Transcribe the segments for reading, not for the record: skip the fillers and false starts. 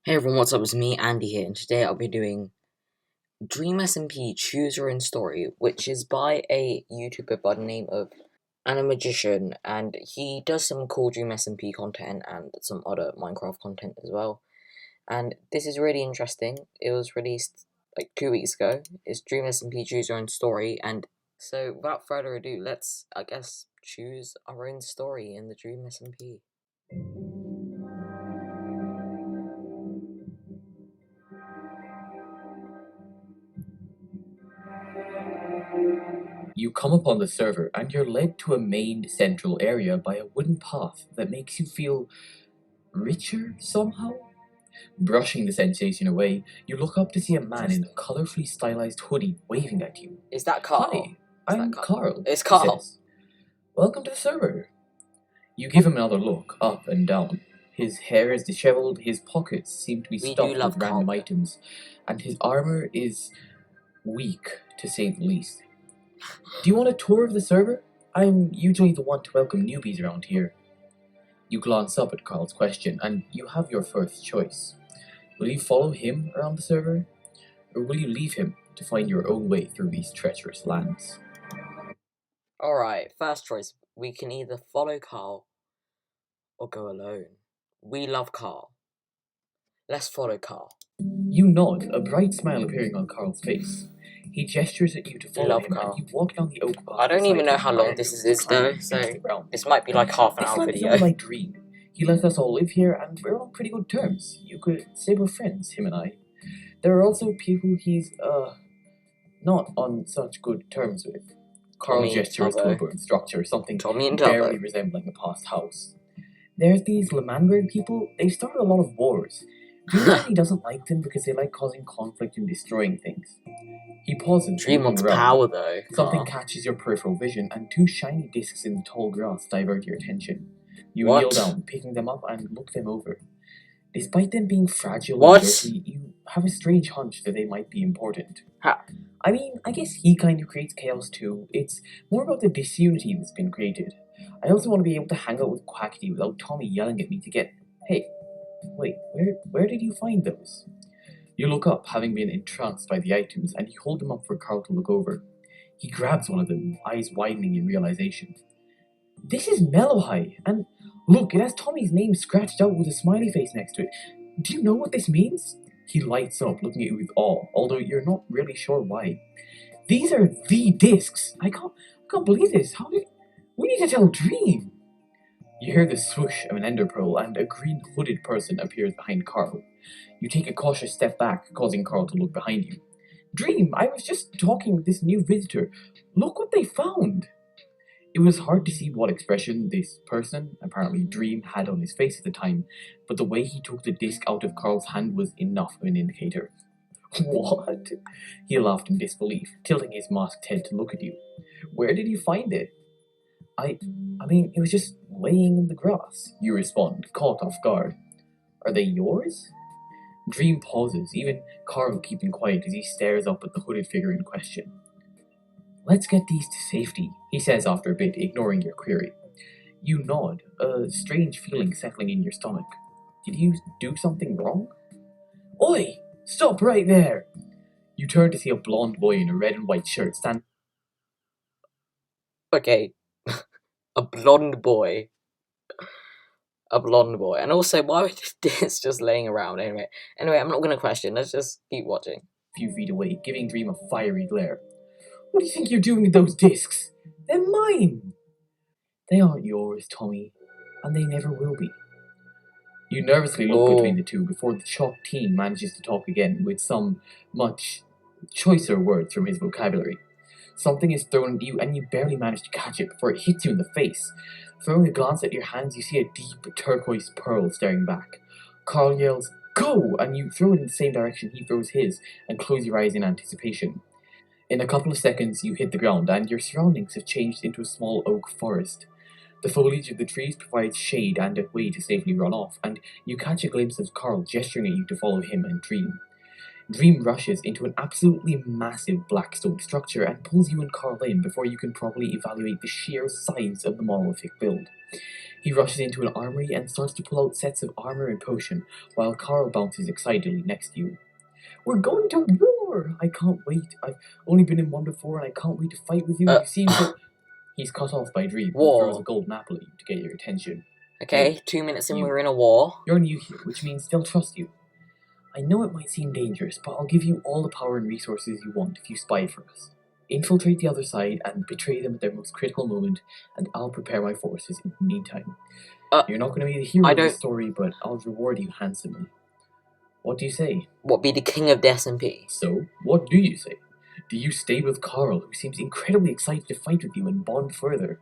Hey everyone, what's up? It's me, Andy here, and today I'll be doing Dream SMP Choose Your Own Story, which is by a YouTuber by the name of Animagician, and he does some cool Dream SMP content and some other Minecraft content as well. And this is really interesting. It was released like 2 weeks ago. It's Dream SMP Choose Your Own Story, and so without further ado, let's, I guess, choose our own story in the Dream SMP. You come upon the server and you're led to a main central area by a wooden path that makes you feel richer somehow. Brushing the sensation away, you look up to see a man in a colorfully stylized hoodie waving at you. Is that Carl? Hi, I'm Carl. It's he Carl. says. Welcome to the server. You give him another look, up and down. His hair is disheveled, his pockets seem to be We do stuffed love with random Carl. items, and his armor is weak, to say the least. Do you want a tour of the server? I'm usually the one to welcome newbies around here. You glance up at Carl's question, and you have your first choice. Will you follow him around the server, or will you leave him to find your own way through these treacherous lands? Alright, first choice. We can either follow Carl or go alone. We love Carl. Let's follow Carl. You nod, a bright smile appearing on Carl's face. He gestures at you to follow love him, Carl. and you walk down the oak path. I don't even beside know him how and long argue this to is though, climb so into the ground. this might be like half an This hour land is video. owned by Dream. He lets us all live here, and we're on pretty good terms. You could say we're friends, him and I. There are also people he's, not on such good terms with. Carl Tommy, gestures to a Tubbo. burnt structure, something Tommy and barely Tubbo. resembling a past house. There's these Lemanberg people. They've started a lot of wars. Dream says he doesn't like them because they like causing conflict and destroying things. He pauses, Dream looking wants around. power though. Something Carl. catches your peripheral vision, and two shiny discs in the tall grass divert your attention. You What? kneel down, picking them up, and look them over. Despite them being fragile What? and dirty, you have a strange hunch that they might be important. Ha. I mean, I guess he kind of creates chaos too. It's more about the disunity that's been created. I also want to be able to hang out with Quackity without Tommy yelling at me to get, hey, wait, where did you find those? You look up, having been entranced by the items, and you hold them up for Carl to look over. He grabs one of them, eyes widening in realization. This is Mellowhigh, and look, it has Tommy's name scratched out with a smiley face next to it. Do you know what this means? He lights up, looking at you with awe, although you're not really sure why. These are the discs. I can't believe this. We need to tell Dream. You hear the swoosh of an ender pearl, and a green hooded person appears behind Carl. You take a cautious step back, causing Carl to look behind you. Dream, I was just talking with this new visitor. Look what they found. It was hard to see what expression this person, apparently Dream, had on his face at the time, but the way he took the disc out of Carl's hand was enough of an indicator. What? He laughed in disbelief, tilting his masked head to look at you. Where did you find it? I mean, it was just laying in the grass, you respond, caught off guard. Are they yours? Dream pauses, even Carl keeping quiet as he stares up at the hooded figure in question. Let's get these to safety, he says after a bit, ignoring your query. You nod, a strange feeling settling in your stomach. Did you do something wrong? Oi! Stop right there! You turn to see a blonde boy in a red and white shirt stand. Okay. A blonde boy. A blonde boy. And also, why was this just laying around? Anyway, I'm not gonna question. Let's just keep watching. A few feet away, giving Dream a fiery glare. What do you think you're doing with those discs? They're mine! They aren't yours, Tommy, and they never will be. You nervously look between the two before the shocked teen manages to talk again with some much choicer words from his vocabulary. Something is thrown at you and you barely manage to catch it before it hits you in the face. Throwing a glance at your hands, you see a deep turquoise pearl staring back. Carl yells, "Go!" and you throw it in the same direction he throws his and close your eyes in anticipation. In a couple of seconds, you hit the ground and your surroundings have changed into a small oak forest. The foliage of the trees provides shade and a way to safely run off, and you catch a glimpse of Carl gesturing at you to follow him and Dream. Dream rushes into an absolutely massive black stone structure and pulls you and Carl in before you can properly evaluate the sheer size of the monolithic build. He rushes into an armory and starts to pull out sets of armor and potion, while Carl bounces excitedly next to you. We're going to war! I can't wait. I've only been in one before and I can't wait to fight with you. You seem so... He's cut off by Dream, who throws a golden apple at you to get your attention. Okay, 2 minutes in, we're in a war. You're new here, which means they'll trust you. I know it might seem dangerous, but I'll give you all the power and resources you want if you spy for us. Infiltrate the other side and betray them at their most critical moment, and I'll prepare my forces in the meantime. You're not going to be the hero of the story, but I'll reward you handsomely. What do you say? What, be the king of the SMP? So, what do you say? Do you stay with Carl, who seems incredibly excited to fight with you and bond further?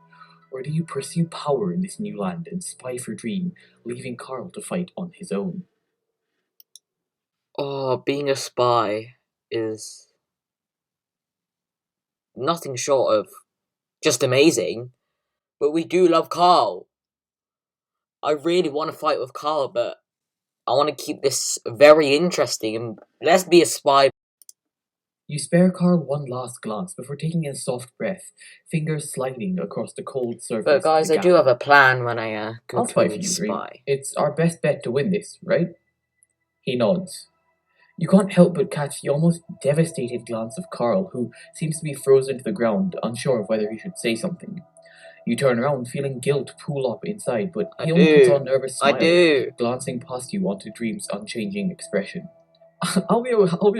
Or do you pursue power in this new land and spy for Dream, leaving Carl to fight on his own? Oh, being a spy is nothing short of just amazing. But we do love Carl. I really want to fight with Carl, but I want to keep this very interesting, and let's be a spy. You spare Carl one last glance before taking a soft breath, fingers sliding across the cold surface. But guys, I do have a plan when I go I'll spy for to you, spy. Dream. It's our best bet to win this, right? He nods. You can't help but catch the almost devastated glance of Carl, who seems to be frozen to the ground, unsure of whether he should say something. You turn around, feeling guilt pool up inside, but he only puts on a nervous smile, glancing past you onto Dream's unchanging expression. I'll be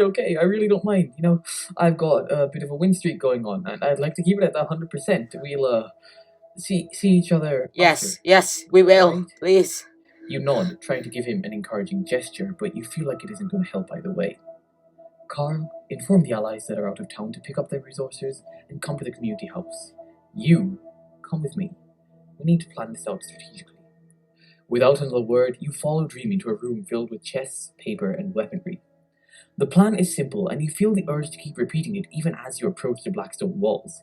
okay. I really don't mind. You know, I've got a bit of a win streak going on, and I'd like to keep it at 100%. We'll see each other. Yes, after, yes, we will. right? Please. You nod, trying to give him an encouraging gesture, but you feel like it isn't going to help either way. Carl, inform the allies that are out of town to pick up their resources and come to the community house. You, come with me. We need to plan this out strategically. Without another word, you follow Dream into a room filled with chests, paper, and weaponry. The plan is simple, and you feel the urge to keep repeating it even as you approach the blackstone walls.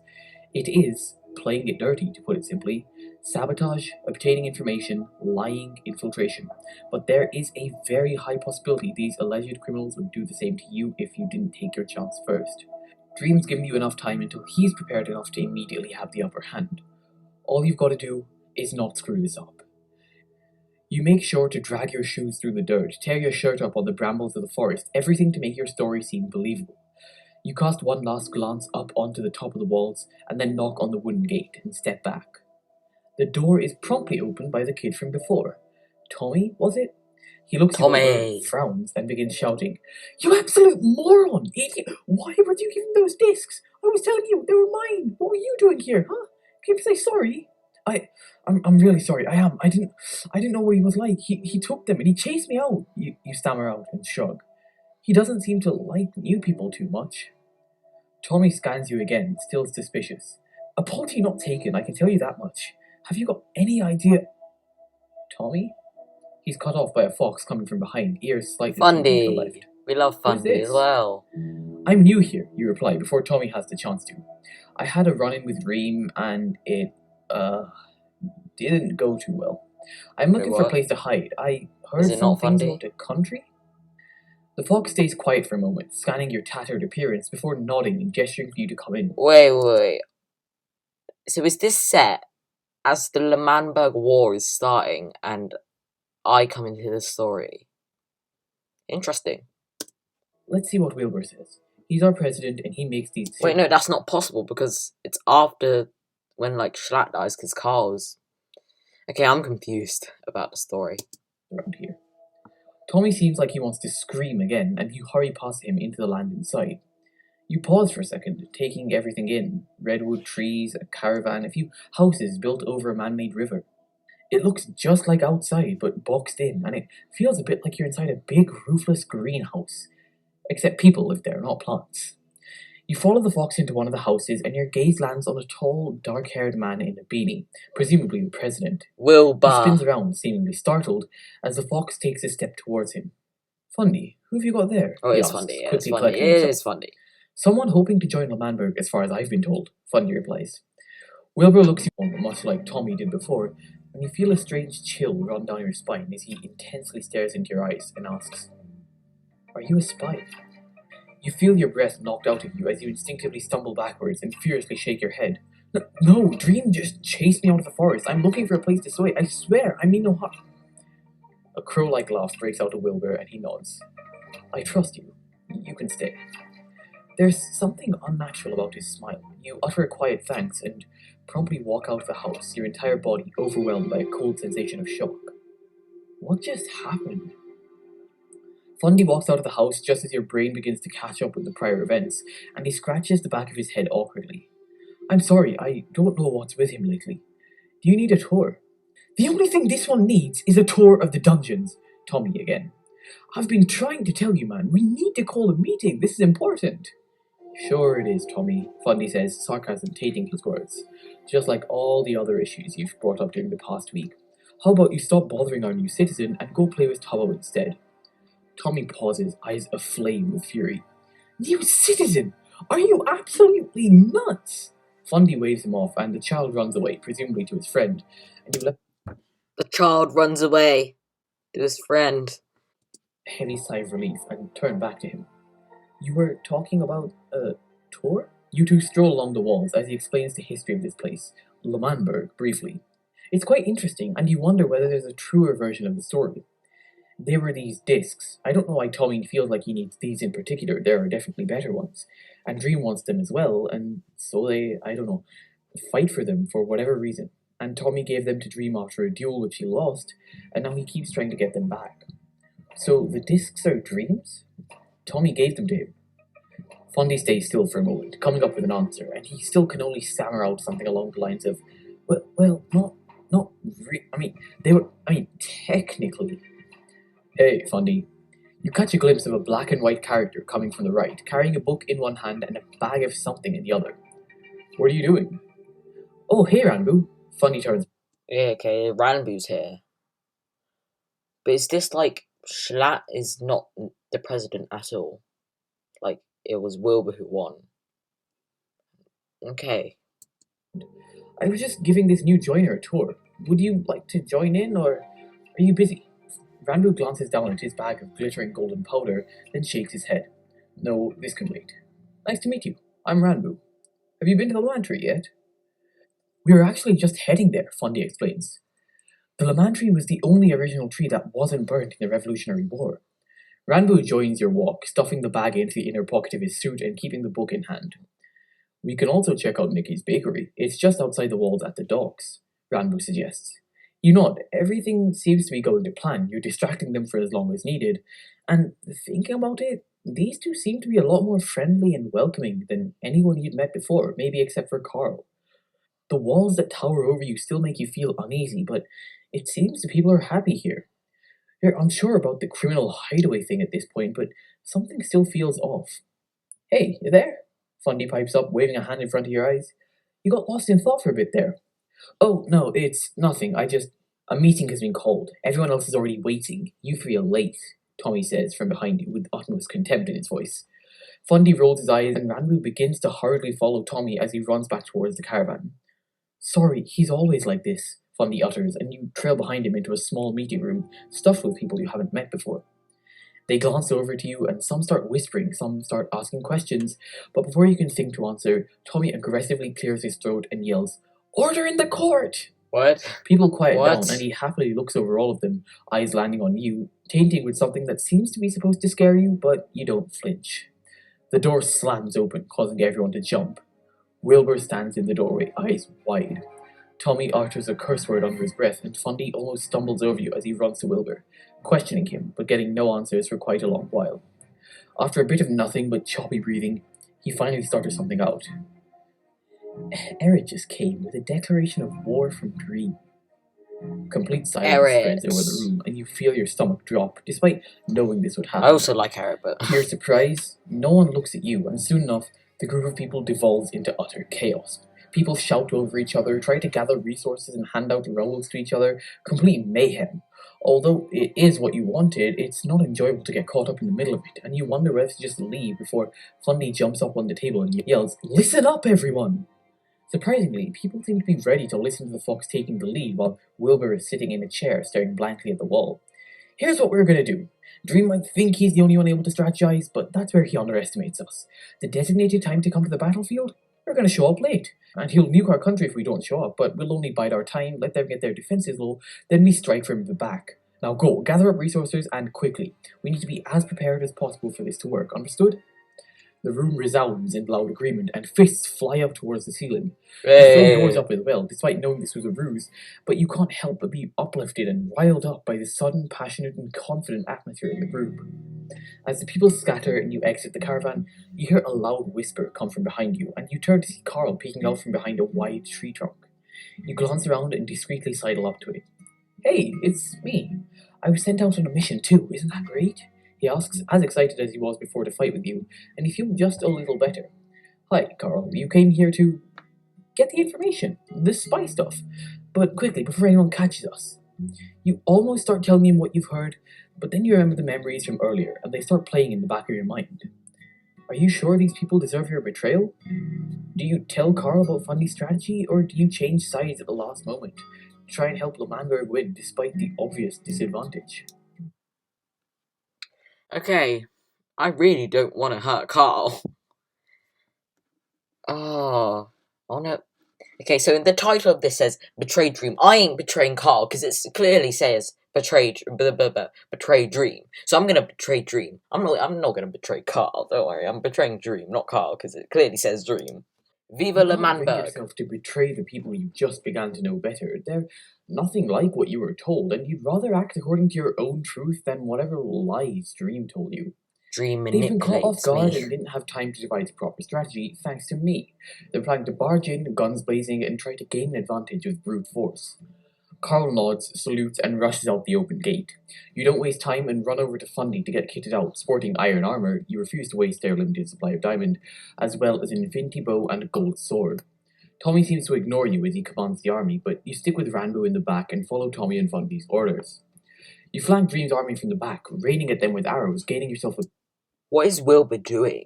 It is, playing it dirty, to put it simply, sabotage, obtaining information, lying, infiltration. But there is a very high possibility these alleged criminals would do the same to you if you didn't take your chance first. Dream's given you enough time until he's prepared enough to immediately have the upper hand. All you've got to do is not screw this up. You make sure to drag your shoes through the dirt, tear your shirt up on the brambles of the forest, everything to make your story seem believable. You cast one last glance up onto the top of the walls, and then knock on the wooden gate and step back. The door is promptly opened by the kid from before. Tommy, was it? He looks you over, frowns, and begins shouting, "You absolute moron! Idiot! Why were you giving those discs? I was telling you, they were mine! What were you doing here, huh? Can you say sorry?" I'm really sorry. I didn't know what he was like. He took them and he chased me out. You stammer out and shrug. He doesn't seem to like new people too much. Tommy scans you again, still suspicious. Apology not taken, I can tell you that much. Have you got any idea? Tommy? He's cut off by a fox coming from behind, ears slightly to the left. We love Fundy as well. I'm new here, you reply, before Tommy has the chance to. I had a run-in with Reem, and it, didn't go too well. I'm looking for a place to hide. I heard some things about the country. The fox stays quiet for a moment, scanning your tattered appearance before nodding and gesturing for you to come in. Wait. So is this set as the L'Manberg War is starting and I come into the story? Interesting. Let's see what Wilbur says. He's our president and he makes these decisions. Wait, no, that's not possible because it's after when, like, Schlatt dies because Carl's... Okay, I'm confused about the story. Around here. Tommy seems like he wants to scream again, and you hurry past him into the land inside. You pause for a second, taking everything in. Redwood trees, a caravan, a few houses built over a man-made river. It looks just like outside, but boxed in, and it feels a bit like you're inside a big, roofless greenhouse. Except people live there, not plants. You follow the fox into one of the houses, and your gaze lands on a tall, dark-haired man in a beanie, presumably the president. Wilbur. He spins around, seemingly startled, as the fox takes a step towards him. Fundy, who have you got there? Oh, it's Fundy, yeah, it's Fundy. Someone hoping to join L'Manberg, as far as I've been told, Fundy replies. Wilbur looks you over, much like Tommy did before, and you feel a strange chill run down your spine as he intensely stares into your eyes and asks, "Are you a spy?" You feel your breath knocked out of you as you instinctively stumble backwards and furiously shake your head. No, Dream just chased me out of the forest. I'm looking for a place to stay. I swear, I mean no harm. A crow-like laugh breaks out of Wilbur and he nods. I trust you. You can stay. There's something unnatural about his smile. You utter a quiet thanks and promptly walk out of the house, your entire body overwhelmed by a cold sensation of shock. What just happened? Fundy walks out of the house just as your brain begins to catch up with the prior events, and he scratches the back of his head awkwardly. I'm sorry, I don't know what's with him lately. Do you need a tour? The only thing this one needs is a tour of the dungeons. Tommy again. I've been trying to tell you, man, we need to call a meeting. This is important. Sure it is, Tommy, Fundy says, sarcasm tainting his words. Just like all the other issues you've brought up during the past week. How about you stop bothering our new citizen and go play with Tubbo instead? Tommy pauses, eyes aflame with fury. New citizen? Are you absolutely nuts? Fundy waves him off, and the child runs away, presumably to his friend. And you left The child runs away to his friend. a heavy sigh of relief and turn back to him. You were talking about a tour? You two stroll along the walls as he explains the history of this place, Lamanberg, briefly. It's quite interesting, and you wonder whether there's a truer version of the story. There were these discs. I don't know why Tommy feels like he needs these in particular. There are definitely better ones. And Dream wants them as well, and so they, I don't know, fight for them for whatever reason. And Tommy gave them to Dream after a duel which he lost, and now he keeps trying to get them back. So the discs are Dream's? Tommy gave them to him. Fundy stays still for a moment, coming up with an answer, and he still can only stammer out something along the lines of, technically. Hey, Fundy. You catch a glimpse of a black and white character coming from the right, carrying a book in one hand and a bag of something in the other. What are you doing? Oh, hey, Ranbu. Fundy turns. Yeah, okay, Ranbu's here. But is this like Schlatt is not the president at all? Like, it was Wilbur who won. Okay. I was just giving this new joiner a tour. Would you like to join in, or are you busy? Ranbu glances down at his bag of glittering golden powder, then shakes his head. No, this can wait. Nice to meet you. I'm Ranbu. Have you been to the Lamantry yet? We are actually just heading there, Fundy explains. The Lamantry was the only original tree that wasn't burnt in the Revolutionary War. Ranbu joins your walk, stuffing the bag into the inner pocket of his suit and keeping the book in hand. We can also check out Nikki's bakery. It's just outside the walls at the docks, Ranbu suggests. You nod. Everything seems to be going to plan. You're distracting them for as long as needed. And thinking about it, these two seem to be a lot more friendly and welcoming than anyone you'd met before, maybe except for Carl. The walls that tower over you still make you feel uneasy, but it seems the people are happy here. You're unsure about the criminal hideaway thing at this point, but something still feels off. Hey, you there? Fundy pipes up, waving a hand in front of your eyes. You got lost in thought for a bit there. Oh, no, it's nothing. A meeting has been called. Everyone else is already waiting. You feel late, Tommy says from behind you with utmost contempt in his voice. Fundy rolls his eyes and Ranbu begins to hurriedly follow Tommy as he runs back towards the caravan. Sorry, he's always like this, Fundy utters, and you trail behind him into a small meeting room stuffed with people you haven't met before. They glance over to you, and some start whispering, some start asking questions, but before you can think to answer, Tommy aggressively clears his throat and yells, Order in the court! What? People quiet What? down, and he happily looks over all of them, eyes landing on you, tainting with something that seems to be supposed to scare you, but you don't flinch. The door slams open, causing everyone to jump. Wilbur stands in the doorway, eyes wide. Tommy utters a curse word under his breath, and Fundy almost stumbles over you as he runs to Wilbur, questioning him, but getting no answers for quite a long while. After a bit of nothing but choppy breathing, he finally stutters something out. Eric just came with a declaration of war from Dream. Complete silence spreads over the room, and you feel your stomach drop, despite knowing this would happen. I also like Eric, but To your surprise, no one looks at you, and soon enough, the group of people devolves into utter chaos. People shout over each other, try to gather resources and hand out rolls to each other. Complete mayhem. Although it is what you wanted, it's not enjoyable to get caught up in the middle of it, and you wonder whether to just leave before Fundy jumps up on the table and yells, Listen up, everyone! Surprisingly, people seem to be ready to listen to the fox taking the lead while Wilbur is sitting in a chair staring blankly at the wall. Here's what we're gonna do. Dream might think he's the only one able to strategize, but that's where he underestimates us. The designated time to come to the battlefield? We're going to show up late. And he'll nuke our country if we don't show up, but we'll only bide our time, let them get their defenses low, then we strike from the back. Now go, gather up resources, and quickly. We need to be as prepared as possible for this to work, understood? The room resounds in loud agreement, and fists fly up towards the ceiling. You throw yours up as well, despite knowing this was a ruse, but you can't help but be uplifted and riled up by the sudden, passionate, and confident atmosphere in the group. As the people scatter and you exit the caravan, you hear a loud whisper come from behind you, and you turn to see Carl peeking out from behind a wide tree trunk. You glance around and discreetly sidle up to it. Hey, it's me. I was sent out on a mission too, isn't that great? He asks, as excited as he was before the fight with you, and you feel just a little better. Hi, Carl. You came here to get the information, the spy stuff. But quickly, before anyone catches us. You almost start telling him what you've heard, but then you remember the memories from earlier, and they start playing in the back of your mind. Are you sure these people deserve your betrayal? Do you tell Carl about Fundy's strategy, or do you change sides at the last moment to try and help Lamanberg win despite the obvious disadvantage? Okay, I really don't want to hurt Carl. Oh, oh no. Okay, so in the title of this says Betrayed Dream. I ain't betraying Carl because it clearly says betrayed Dream. So I'm gonna betray Dream. I'm not gonna betray Carl. Don't worry, I'm betraying Dream, not Carl, because it clearly says Dream. Viva You Le can't bring Manberg. yourself to betray the people you just began to know better. They're nothing like what you were told, and you'd rather act according to your own truth than whatever lies Dream told you. Dream They've been caught off manipulates guard me. and didn't have time to devise a proper strategy, thanks to me. They're planning to barge in, guns blazing, and try to gain an advantage with brute force. Carl nods, salutes, and rushes out the open gate. You don't waste time and run over to Fundy to get kitted out. Sporting iron armor, you refuse to waste their limited supply of diamond, as well as an infinity bow and a gold sword. Tommy seems to ignore you as he commands the army, but you stick with Ranbo in the back and follow Tommy and Fundy's orders. You flank Dream's army from the back, raining at them with arrows, gaining yourself a... What is Wilbur doing?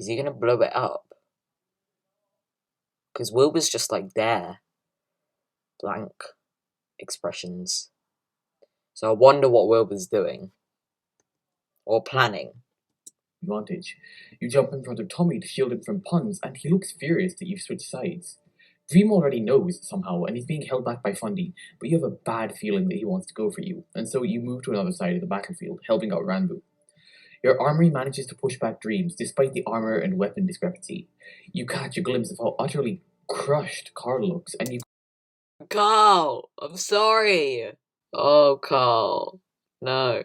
Is he gonna blow it up? Because Wilbur's just like there. Blank expressions. So I wonder what Wilbur's doing. Or planning. advantage. You jump in front of Tommy to shield him from puns, and he looks furious that you've switched sides. Dream already knows, somehow, and he's being held back by Fundy, but you have a bad feeling that he wants to go for you, and so you move to another side of the battlefield, helping out Ranbu. Your armory manages to push back Dreams, despite the armor and weapon discrepancy. You catch a glimpse of how utterly crushed Carl looks, and you Carl! I'm sorry! Oh, Carl. No.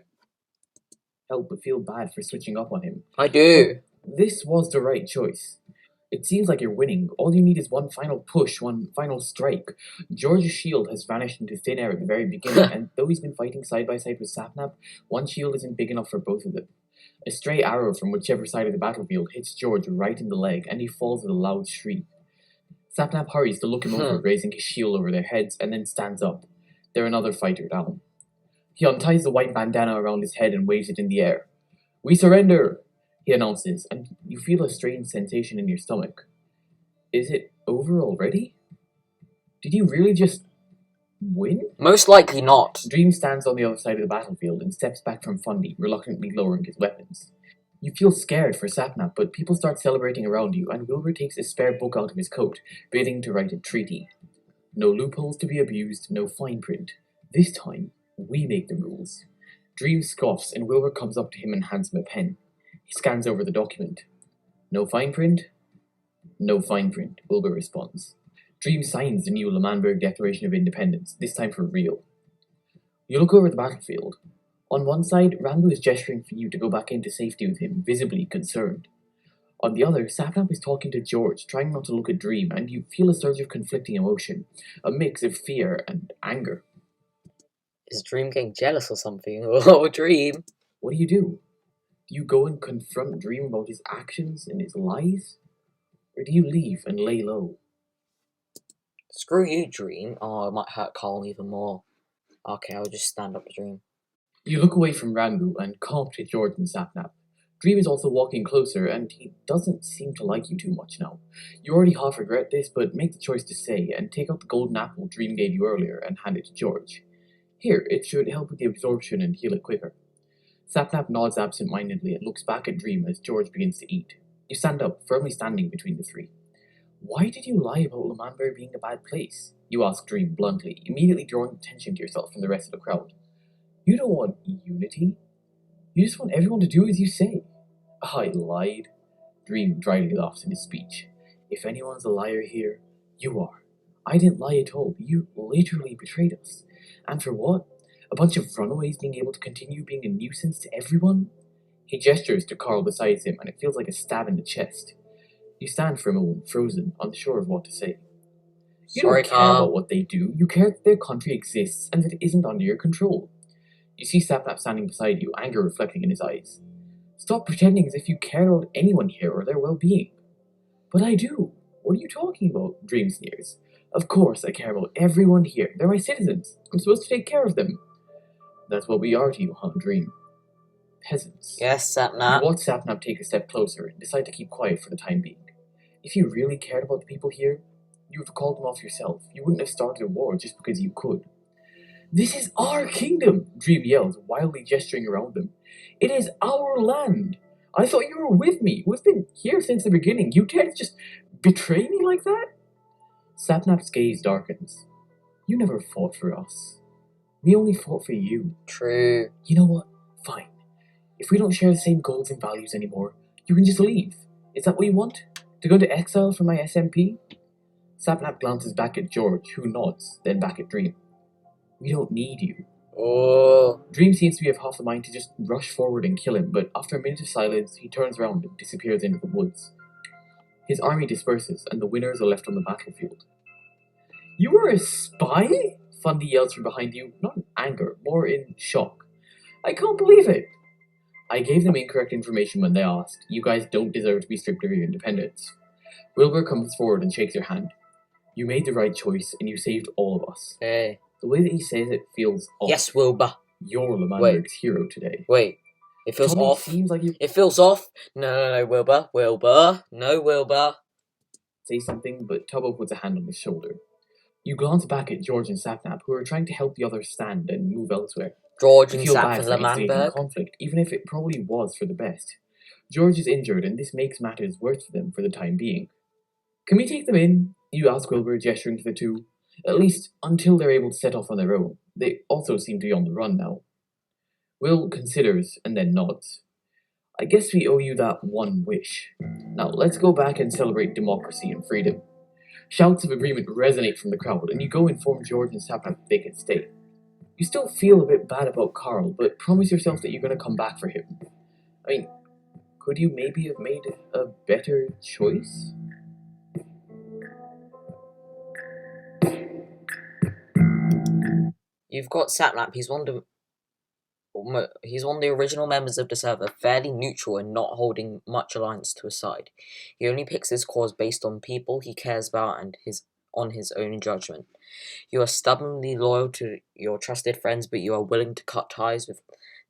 help but feel bad for switching up on him. I do. This was the right choice. It seems like you're winning. All you need is one final push, one final strike. George's shield has vanished into thin air at the very beginning, and though he's been fighting side by side with Sapnap, one shield isn't big enough for both of them. A stray arrow from whichever side of the battlefield hits George right in the leg, and he falls with a loud shriek. Sapnap hurries to look him over, raising his shield over their heads, and then stands up. They're another fighter down. He unties the white bandana around his head and waves it in the air. "We surrender!" he announces, and you feel a strange sensation in your stomach. Is it over already? Did you really just win? Most likely not. Dream stands on the other side of the battlefield and steps back from Fundy, reluctantly lowering his weapons. You feel scared for Sapnap, but people start celebrating around you, and Wilbur takes a spare book out of his coat, bidding to write a treaty. No loopholes to be abused, no fine print. This time, we make the rules. Dream scoffs, and Wilbur comes up to him and hands him a pen. He scans over the document. No fine print? No fine print, Wilbur responds. Dream signs the new Lamanberg Declaration of Independence, this time for real. You look over the battlefield. On one side, Ranbu is gesturing for you to go back into safety with him, visibly concerned. On the other, Sapnap is talking to George, trying not to look at Dream, and you feel a surge of conflicting emotion, a mix of fear and anger. Is Dream getting jealous or something? Oh, Dream. What do? Do you go and confront Dream about his actions and his lies? Or do you leave and lay low? Screw you, Dream. Oh, it might hurt Carl even more. Okay, I'll just stand up to Dream. You look away from Ranbu and come up to George and Sapnap. Dream is also walking closer, and he doesn't seem to like you too much now. You already half regret this, but make the choice to stay and take out the golden apple Dream gave you earlier and hand it to George. Here, it should help with the absorption and heal it quicker. Sapnap nods absent-mindedly and looks back at Dream as George begins to eat. You stand up, firmly standing between the three. Why did you lie about Lamanbury being a bad place? You ask Dream bluntly, immediately drawing attention to yourself from the rest of the crowd. You don't want unity. You just want everyone to do as you say. I lied. Dream dryly laughs in his speech. If anyone's a liar here, you are. I didn't lie at all. You literally betrayed us. And for what? A bunch of runaways being able to continue being a nuisance to everyone? He gestures to Carl beside him, and it feels like a stab in the chest. You stand for a moment, frozen, unsure of what to say. You Sorry, don't care about Carl. what they do. You care that their country exists and that it isn't under your control. You see Sapnap standing beside you, anger reflecting in his eyes. Stop pretending as if you care about anyone here or their well-being. But I do. What are you talking about? Dream sneers. Of course I care about everyone here. They're my citizens. I'm supposed to take care of them. That's what we are to you, huh, Dream? Peasants. Yes, You Sapnap. watch Sapnap take a step closer and decide to keep quiet for the time being. If you really cared about the people here, you would have called them off yourself. You wouldn't have started a war just because you could. This is our kingdom, Dream yells, wildly gesturing around them. It is our land. I thought you were with me. We've been here since the beginning. You dare to just betray me like that? Sapnap's gaze darkens. You never fought for us. We only fought for you. True. You know what? Fine. If we don't share the same goals and values anymore, you can just leave. Is that what you want? To go into exile from my SMP? Sapnap glances back at George, who nods, then back at Dream. We don't need you. Oh. Dream seems to be of half a mind to just rush forward and kill him, but after a minute of silence, he turns around and disappears into the woods. His army disperses, and the winners are left on the battlefield. You were a spy? Fundy yells from behind you, not in anger, more in shock. I can't believe it. I gave them incorrect information when they asked. You guys don't deserve to be stripped of your independence. Wilbur comes forward and shakes your hand. You made the right choice, and you saved all of us. Hey. The way that he says it feels off. Yes, Wilbur. You're Lamanberg's hero today. Wait. It feels Tommy off. seems like you It feels off. No, Wilbur. Wilbur. No, Wilbur. say something, but Tubbo puts a hand on his shoulder. You glance back at George and Sapnap, who are trying to help the others stand and move elsewhere. George You and feel Sap bad and for instigating Lamanberg. conflict, even if it probably was for the best. George is injured, and this makes matters worse for them for the time being. Can we take them in? You ask Wilbur, gesturing to the two. At least until they're able to set off on their own. They also seem to be on the run now. Will considers and then nods. I guess we owe you that one wish. Now let's go back and celebrate democracy and freedom. Shouts of agreement resonate from the crowd, and you go inform George and Sapnap that they can stay. You still feel a bit bad about Carl, but promise yourself that you're going to come back for him. I mean, could you maybe have made a better choice? You've got Sapnap. He's one of the original members of the server, fairly neutral and not holding much alliance to his side. He only picks his cause based on people he cares about and on his own judgment. You are stubbornly loyal to your trusted friends, but you are willing to cut ties with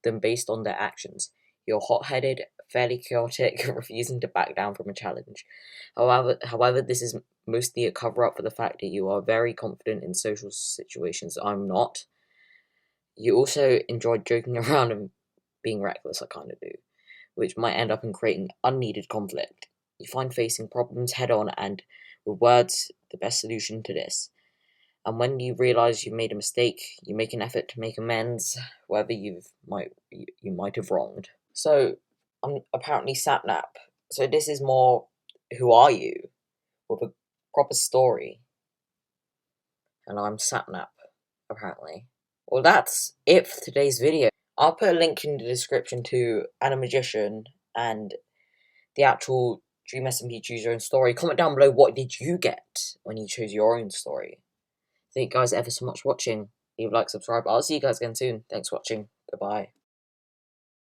them based on their actions. You're hot-headed, fairly chaotic, refusing to back down from a challenge. However, this is mostly a cover-up for the fact that you are very confident in social situations. I'm not. You also enjoy joking around and being reckless, I kind of do, which might end up in creating unneeded conflict. You find facing problems head-on and, with words, the best solution to this. And when you realise you've made a mistake, you make an effort to make amends, whoever you might have wronged. So, I'm apparently Sapnap. So this is more who are you, with a proper story. And I'm Sapnap, apparently. Well, that's it for today's video. I'll put a link in the description to Animagician and the actual Dream SMP Choose Your Own Story. Comment down below, what did you get when you chose your own story? Thank you guys ever so much for watching. Leave a like, subscribe. I'll see you guys again soon. Thanks for watching. Goodbye.